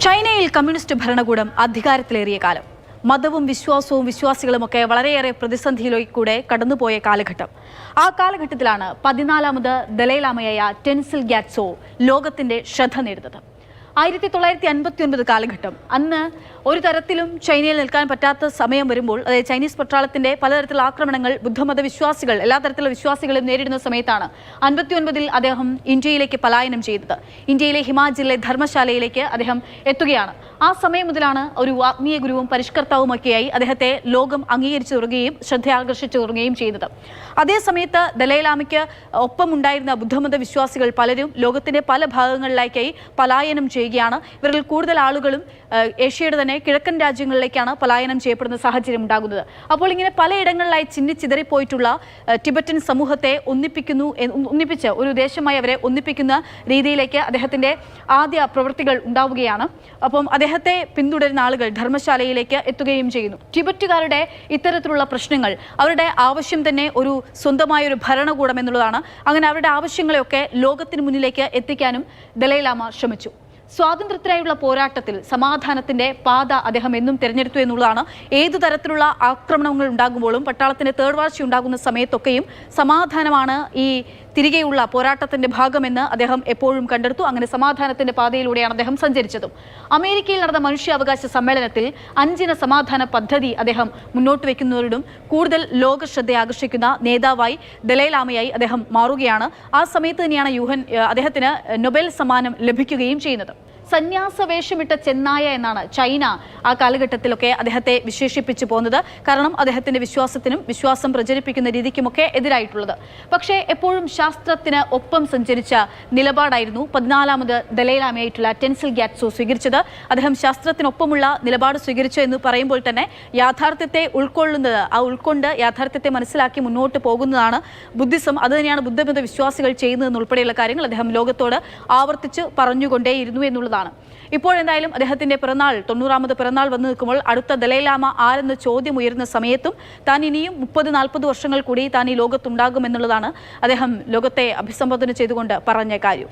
ചൈനയിൽ കമ്മ്യൂണിസ്റ്റ് ഭരണകൂടം അധികാരത്തിലേറിയ കാലം. മതവും വിശ്വാസവും വിശ്വാസികളുമൊക്കെ വളരെയേറെ പ്രതിസന്ധിയിലൂടെ കടന്നുപോയ കാലഘട്ടം. ആ കാലഘട്ടത്തിലാണ് 14ാമത് ദലൈലാമയായ ടെൻസിൽ ഗ്യാറ്റ്സോ ലോകത്തിന്റെ ശ്രദ്ധ നേടുന്നത്. 1959 കാലഘട്ടം. അന്ന് ഒരു തരത്തിലും ചൈനയിൽ നിൽക്കാൻ പറ്റാത്ത സമയം വരുമ്പോൾ, അതായത് ചൈനീസ് പട്ടാളത്തിന്റെ പലതരത്തിലുള്ള ആക്രമണങ്ങൾ ബുദ്ധമത വിശ്വാസികൾ എല്ലാ തരത്തിലുള്ള വിശ്വാസികളും നേരിടുന്ന സമയത്താണ് 59 അദ്ദേഹം ഇന്ത്യയിലേക്ക് പലായനം ചെയ്തത്. ഇന്ത്യയിലെ ഹിമാചലിലെ ധർമ്മശാലയിലേക്ക് അദ്ദേഹം എത്തുകയാണ്. ആ സമയം മുതലാണ് ഒരു ആത്മീയ ഗുരുവും പരിഷ്കർത്താവുമൊക്കെയായി അദ്ദേഹത്തെ ലോകം അംഗീകരിച്ചു തുടങ്ങുകയും ശ്രദ്ധയാകർഷിച്ചു തുടങ്ങുകയും ചെയ്തത്. അതേ സമയത്ത് ദലൈലാമയ്ക്ക് ഒപ്പമുണ്ടായിരുന്ന ബുദ്ധമത വിശ്വാസികൾ പലരും ലോകത്തിന്റെ പല ഭാഗങ്ങളിലേക്കായി പലായനം ചെയ്യുകയാണ്. ഇവരിൽ കൂടുതൽ ആളുകളും ഏഷ്യയുടെ തന്നെ കിഴക്കൻ രാജ്യങ്ങളിലേക്കാണ് പലായനം ചെയ്യപ്പെടുന്ന സാഹചര്യം ഉണ്ടാകുന്നത്. അപ്പോൾ ഇങ്ങനെ പലയിടങ്ങളിലായി ചിതറിപ്പോയിട്ടുള്ള ടിബറ്റൻ സമൂഹത്തെ ഒന്നിപ്പിച്ച് ഒരു ദേശമായി അവരെ ഒന്നിപ്പിക്കുന്ന രീതിയിലേക്ക് അദ്ദേഹത്തിന്റെ ആദ്യ പ്രവൃത്തികൾ ഉണ്ടാവുകയാണ്. അപ്പം അദ്ദേഹത്തെ പിന്തുടരുന്ന ആളുകൾ ധർമ്മശാലയിലേക്ക് എത്തുകയും ചെയ്യുന്നു. ടിബറ്റുകാരുടെ ഇത്തരത്തിലുള്ള പ്രശ്നങ്ങൾ, അവരുടെ ആവശ്യം തന്നെ ഒരു സ്വന്തമായൊരു ഭരണകൂടം എന്നുള്ളതാണ്. അങ്ങനെ അവരുടെ ആവശ്യങ്ങളെയൊക്കെ ലോകത്തിന് മുന്നിലേക്ക് എത്തിക്കാനും ദലൈലാമ ശ്രമിച്ചു. സ്വാതന്ത്ര്യത്തിനായുള്ള പോരാട്ടത്തിൽ സമാധാനത്തിന്റെ പാത അദ്ദേഹം എന്നും തിരഞ്ഞെടുത്തു എന്നുള്ളതാണ്. ഏതു തരത്തിലുള്ള ആക്രമണങ്ങൾ ഉണ്ടാകുമ്പോഴും പട്ടാളത്തിന്റെ തേർവാഴ്ച ഉണ്ടാകുന്ന സമയത്തൊക്കെയും സമാധാനമാണ് ഈ തിരികെയുള്ള പോരാട്ടത്തിന്റെ ഭാഗമെന്ന് അദ്ദേഹം എപ്പോഴും കണ്ടെടുത്തു. അങ്ങനെ സമാധാനത്തിന്റെ പാതയിലൂടെയാണ് അദ്ദേഹം സഞ്ചരിച്ചതും. അമേരിക്കയിൽ നടന്ന മനുഷ്യാവകാശ സമ്മേളനത്തിൽ 5 സമാധാന പദ്ധതി അദ്ദേഹം മുന്നോട്ട് വയ്ക്കുന്നവരോടും കൂടുതൽ ലോക ശ്രദ്ധ ആകർഷിക്കുന്ന നേതാവായി ദലൈലാമയായി അദ്ദേഹം മാറുകയാണ്. ആ സമയത്ത് തന്നെയാണ് അദ്ദേഹത്തിന് നൊബേൽ സമ്മാനം ലഭിക്കുകയും ചെയ്യുന്നത്. സന്യാസ വേഷമിട്ട ചെന്നായ എന്നാണ് ചൈന ആ കാലഘട്ടത്തിലൊക്കെ അദ്ദേഹത്തെ വിശേഷിപ്പിച്ചു പോകുന്നത്. കാരണം അദ്ദേഹത്തിന്റെ വിശ്വാസത്തിനും വിശ്വാസം പ്രചരിപ്പിക്കുന്ന രീതിക്കുമൊക്കെ എതിരായിട്ടുള്ളത്. പക്ഷേ എപ്പോഴും ശാസ്ത്രത്തിന് ഒപ്പം സഞ്ചരിച്ച നിലപാടായിരുന്നു 14ാമത് ദലൈലാമയായിട്ടുള്ള ടെൻസിൽ ഗ്യാറ്റ്സോ സ്വീകരിച്ചത്. അദ്ദേഹം ശാസ്ത്രത്തിനൊപ്പമുള്ള നിലപാട് സ്വീകരിച്ചു എന്ന് പറയുമ്പോൾ തന്നെ യാഥാർത്ഥ്യത്തെ ഉൾക്കൊണ്ട് യാഥാർത്ഥ്യത്തെ മനസ്സിലാക്കി മുന്നോട്ട് പോകുന്നതാണ് ബുദ്ധിസം. അത് തന്നെയാണ് ബുദ്ധമത വിശ്വാസികൾ ചെയ്യുന്നതെന്ന് ഉൾപ്പെടെയുള്ള കാര്യങ്ങൾ അദ്ദേഹം ലോകത്തോട് ആവർത്തിച്ച് പറഞ്ഞുകൊണ്ടേയിരുന്നു എന്നുള്ളതാണ്. ഇപ്പോഴെന്തായാലും അദ്ദേഹത്തിന്റെ 90ാമത് പിറന്നാൾ വന്നു നിൽക്കുമ്പോൾ അടുത്ത ദലൈലാമ ആരെന്ന് ചോദ്യം ഉയരുന്ന സമയത്തും താൻ ഇനിയും 30-40 വർഷങ്ങൾ കൂടി താൻ ഈ ലോകത്തുണ്ടാകുമെന്നുള്ളതാണ് അദ്ദേഹം ലോകത്തെ അഭിസംബോധന ചെയ്തുകൊണ്ട് പറഞ്ഞ കാര്യം.